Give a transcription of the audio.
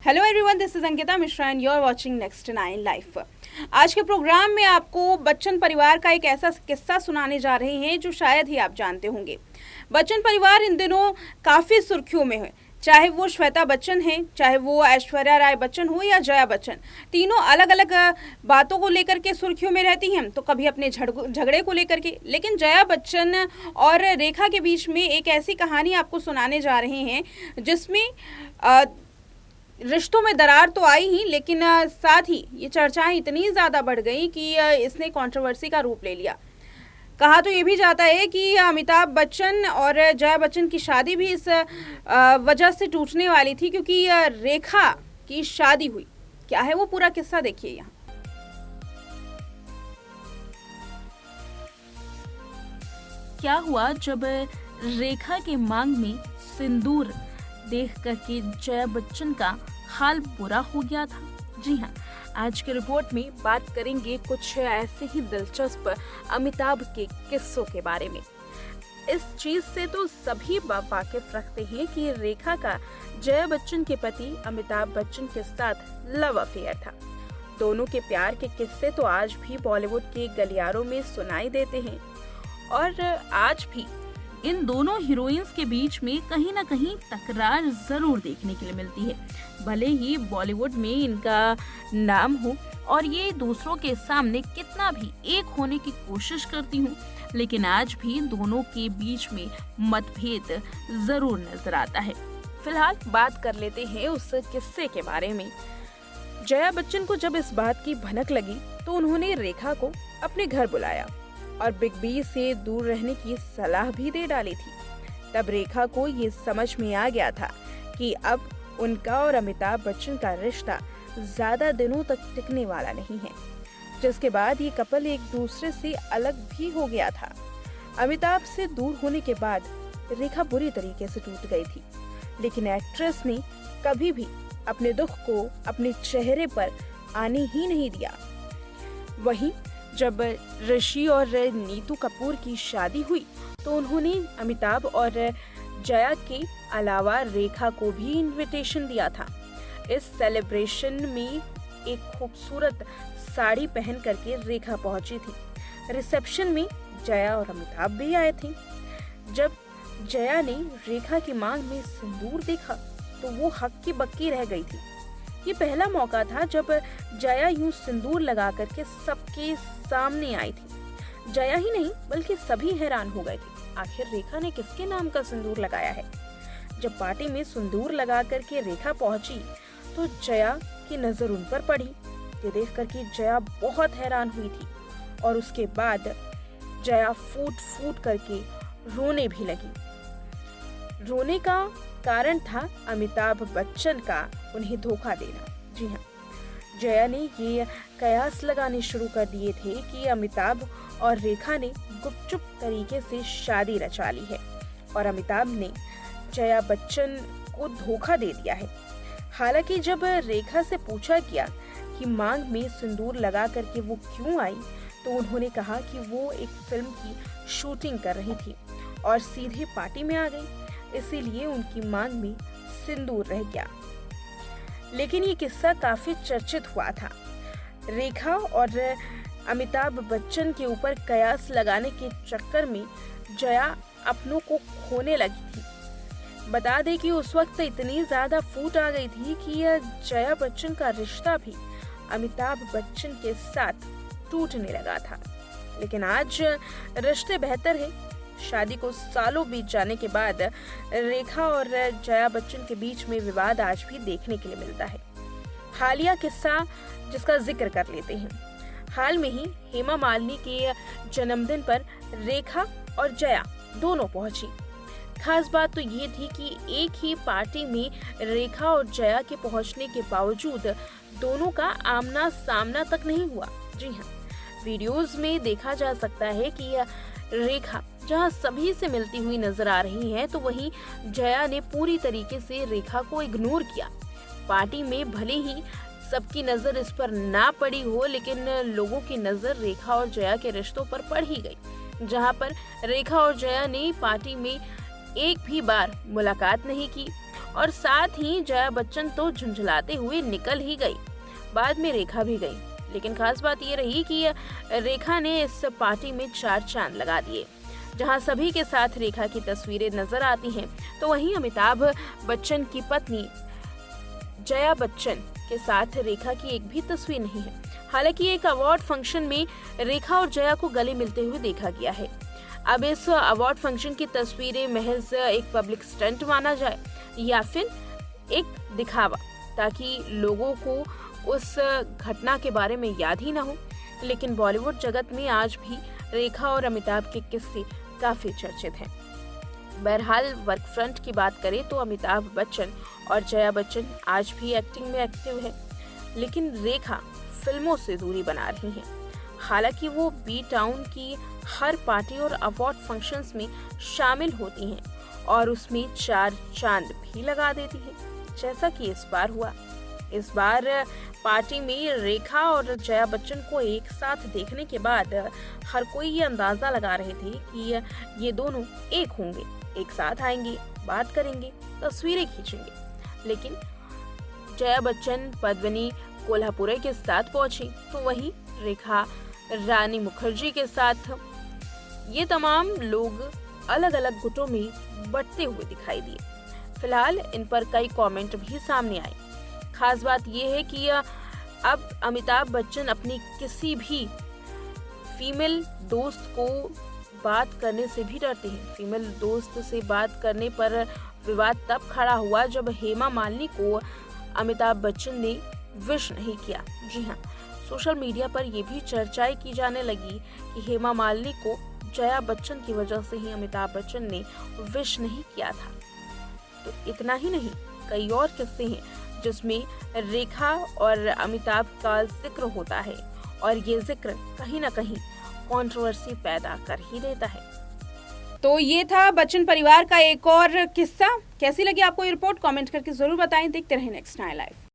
Hello everyone, this is Ankita Mishra and you are watching next 9 life. आज के programme में आपको बच्चन परिवार का एक ऐसा किस्सा सुनाने जा रहे हैं जो शायद ही आप जानते होंगे। बच्चन परिवार इन दिनों काफ़ी सुर्खियों में है, चाहे वो श्वेता बच्चन है, चाहे वो ऐश्वर्या राय बच्चन हो या जया बच्चन। तीनों अलग अलग बातों को लेकर के सुर्खियों में रहती हैं, तो कभी अपने झगड़े को लेकर के। लेकिन जया बच्चन और रेखा के बीच में एक ऐसी कहानी आपको सुनाने जा रहे हैं जिसमें रिश्तों में दरार तो आई ही, लेकिन साथ ही ये चर्चाएं इतनी ज़्यादा बढ़ गई कि इसने कंट्रोवर्सी का रूप ले लिया। कहा तो ये भी जाता है कि अमिताभ बच्चन और जया बच्चन की शादी भी इस वजह से टूटने वाली थी, क्योंकि रेखा की शादी हुई। क्या है वो पूरा किस्सा, देखिए यहाँ। क्या हुआ जब रेखा के मांग में सिंदूर देख करके जया बच्चन का हाल बुरा हो गया था। जी हाँ, आज के रिपोर्ट में बात करेंगे कुछ ऐसे ही दिलचस्प अमिताभ के किस्सों के बारे में। इस चीज से तो सभी वाकिफ रखते हैं कि रेखा का जया बच्चन के पति अमिताभ बच्चन के साथ लव अफेयर था। दोनों के प्यार के किस्से तो आज भी बॉलीवुड के गलियारों में सुनाई देते हैं और आज भी इन दोनों हीरोइंस के बीच में कहीं ना कहीं तकरार जरूर देखने के लिए मिलती है। भले ही बॉलीवुड में इनका नाम हो और ये दूसरों के सामने कितना भी एक होने की कोशिश करती हूँ, लेकिन आज भी दोनों के बीच में मतभेद जरूर नजर आता है। फिलहाल बात कर लेते हैं उस किस्से के बारे में। जया बच्चन को जब इस बात की भनक लगी तो उन्होंने रेखा को अपने घर बुलाया और बिग बी से दूर रहने की सलाह भी दे डाली थी। तब रेखा को ये समझ में आ गया था कि अब उनका और अमिताभ बच्चन का रिश्ता ज्यादा दिनों तक टिकने वाला नहीं है, जिसके बाद ये कपल एक दूसरे से अलग भी हो गया था। अमिताभ से दूर होने के बाद रेखा बुरी तरीके से टूट गई थी, लेकिन एक्ट्रेस ने कभी भी अपने दुख को अपने चेहरे पर आने ही नहीं दिया। वहीं जब ऋषि और नीतू कपूर की शादी हुई तो उन्होंने अमिताभ और जया के अलावा रेखा को भी इनविटेशन दिया था। इस सेलिब्रेशन में एक खूबसूरत साड़ी पहन करके रेखा पहुंची थी। रिसेप्शन में जया और अमिताभ भी आए थे। जब जया ने रेखा की मांग में सिंदूर देखा तो वो हक्की बक्की रह गई थी। ये पहला मौका था जब जया यूं सिंदूर लगा करके सबके सामने आई थी। जया ही नहीं बल्कि सभी हैरान हो गए थे, आखिर रेखा ने किसके नाम का सिंदूर लगाया है। जब पार्टी में सिंदूर लगा करके रेखा पहुंची तो जया की नजर उन पर पड़ी। ये देख करके जया बहुत हैरान हुई थी और उसके बाद जया फूट फूट करके रोने भी लगी। रोने का कारण था अमिताभ बच्चन का उन्हें धोखा देना। जी हाँ, जया ने ये कयास लगाने शुरू कर दिए थे कि अमिताभ और रेखा ने गुपचुप तरीके से शादी रचा ली है और अमिताभ ने जया बच्चन को धोखा दे दिया है। हालांकि जब रेखा से पूछा गया कि मांग में सिंदूर लगा करके वो क्यों आई, तो उन्होंने कहा कि वो एक फिल्म की शूटिंग कर रही थी और सीधे पार्टी में आ गई, इसीलिए उनकी मांग में सिंदूर रह गया। लेकिन ये किस्सा काफी चर्चित हुआ था। रेखा और अमिताभ बच्चन के ऊपर कयास लगाने के चक्कर में जया अपनों को खोने लगी थी। बता दें कि उस वक्त इतनी ज्यादा फूट आ गई थी कि जया बच्चन का रिश्ता भी अमिताभ बच्चन के साथ टूटने लगा था। लेकिन आज रिश्ते बेहतर है। शादी को सालों बीत जाने के बाद रेखा और जया बच्चन के बीच में विवाद आज भी देखने के लिए मिलता है। हालिया किस्सा जिसका जिक्र कर लेते हैं। हाल में ही हेमा मालिनी के जन्मदिन पर रेखा और जया दोनों पहुंची। खास बात तो ये थी कि एक ही पार्टी में रेखा और जया के पहुंचने के बावजूद दोनों का आमना सामना तक नहीं हुआ। जी हाँ, वीडियोस में देखा जा सकता है कि रेखा जहां सभी से मिलती हुई नजर आ रही है, तो वहीं जया ने पूरी तरीके से रेखा को इग्नोर किया। पार्टी में भले ही सबकी नजर इस पर ना पड़ी हो, लेकिन लोगों की नजर रेखा और जया के रिश्तों पर पड़ ही गई। जहां पर रेखा और जया ने पार्टी में एक भी बार मुलाकात नहीं की और साथ ही जया बच्चन तो झुंझलाते हुए निकल ही गई। बाद में रेखा भी गई, लेकिन खास बात ये रही कि रेखा ने इस पार्टी में 4 चांद लगा दिए। जहां सभी के साथ रेखा की तस्वीरें नजर आती हैं, तो वहीं अमिताभ बच्चन की पत्नी जया बच्चन के साथ रेखा की एक भी तस्वीर नहीं है। हालांकि एक अवार्ड फंक्शन में रेखा और जया को गले मिलते हुए देखा गया है। अब इस अवार्ड फंक्शन की तस्वीरें महज एक पब्लिक स्टंट माना जाए या फिर एक दिखावा, ताकि लोगों को उस घटना के बारे में याद ही ना हो। लेकिन बॉलीवुड जगत में आज भी रेखा और अमिताभ के किस्से काफी चर्चित हैं। बहरहाल वर्क फ्रंट की बात करें तो अमिताभ बच्चन और जया बच्चन आज भी एक्टिंग में एक्टिव है, लेकिन रेखा फिल्मों से दूरी बना रही हैं। हालांकि वो बी टाउन की हर पार्टी और अवार्ड फंक्शंस में शामिल होती हैं और उसमें 4 चांद भी लगा देती हैं, जैसा कि इस बार हुआ। इस बार पार्टी में रेखा और जया बच्चन को एक साथ देखने के बाद हर कोई ये अंदाजा लगा रहे थे कि ये दोनों एक होंगे, एक साथ आएंगे, बात करेंगे, तस्वीरें खींचेंगे। लेकिन जया बच्चन पद्मिनी कोल्हापुरे के साथ पहुंची, तो वहीं रेखा रानी मुखर्जी के साथ ये तमाम लोग अलग अलग गुटों में बंटते हुए दिखाई दिए। फिलहाल इन पर कई कमेंट भी सामने आए। खास बात यह है कि अब अमिताभ बच्चन अपनी किसी भी फीमेल दोस्त को बात करने से भी डरते हैं। फीमेल दोस्त से बात करने पर विवाद तब खड़ा हुआ जब हेमा मालिनी को अमिताभ बच्चन ने विश नहीं किया। जी हाँ, सोशल मीडिया पर यह भी चर्चाएं की जाने लगी कि हेमा मालिनी को जया बच्चन की वजह से ही अमिताभ बच्चन ने विश नहीं किया था। तो इतना ही नहीं, कई और किस्से हैं जिसमें रेखा और अमिताभ का जिक्र होता है और ये जिक्र कहीं ना कहीं कंट्रोवर्सी पैदा कर ही देता है। तो ये था बच्चन परिवार का एक और किस्सा। कैसी लगी आपको ये रिपोर्ट? कमेंट करके जरूर बताएं। देखते रहें नेक्स्ट नाइन लाइव।